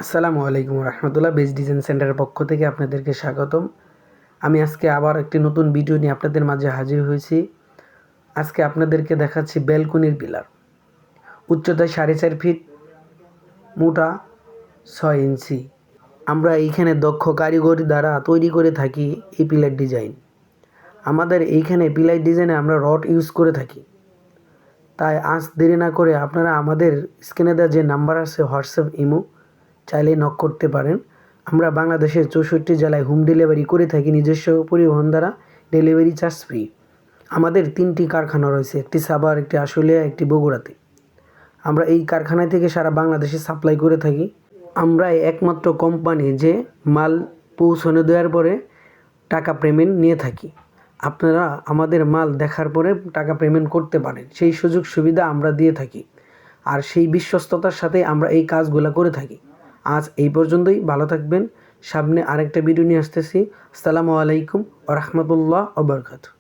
আসসালামু আলাইকুম রহমতুল্লাহ। Best design সেন্টারের পক্ষ থেকে আপনাদেরকে স্বাগতম। আমি আজকে আবার একটি নতুন ভিডিও নিয়ে আপনাদের মাঝে হাজির হয়েছি। আজকে আপনাদেরকে দেখাচ্ছি ব্যালকনির পিলার, উচ্চতা 4.5 ফিট, মোটা 6 ইঞ্চি। আমরা এইখানে দক্ষ কারিগর দ্বারা তৈরি করে থাকি এই পিলার ডিজাইন। আমাদের এইখানে পিলার ডিজাইনে আমরা রড ইউজ করে থাকি। তাই আজ দেরি না করে আপনারা আমাদের স্ক্রিনে দেওয়া যে নাম্বার আছে হোয়াটসঅ্যাপ, ইমো, চাইলে নক করতে পারেন। আমরা বাংলাদেশের 64 জেলায় হোম ডেলিভারি করে থাকি, নিজস্ব পরিবহন দ্বারা, ডেলিভারি চার্জ ফ্রি। আমাদের 3টি কারখানা রয়েছে, একটি সাভার, একটি আশুলিয়া, একটি বগুড়াতে। আমরা এই কারখানা থেকে সারা বাংলাদেশে সাপ্লাই করে থাকি। আমরাই একমাত্র কোম্পানি যে মাল পৌঁছানো দেওয়ার পরে টাকা পেমেন্ট নিয়ে থাকি। আপনারা আমাদের মাল দেখার পরে টাকা পেমেন্ট করতে পারেন, সেই সুযোগ সুবিধা আমরা দিয়ে থাকি। আর সেই বিশ্বস্ততার সাথে আমরা এই কাজগুলো করে থাকি। আজ এই পর্যন্তই, ভালো থাকবেন। সামনে আরেকটা ভিডিও নিয়ে আসতেছি। আসসালামু আলাইকুম ওয়া রাহমাতুল্লাহ ওয়া বারাকাতুহু।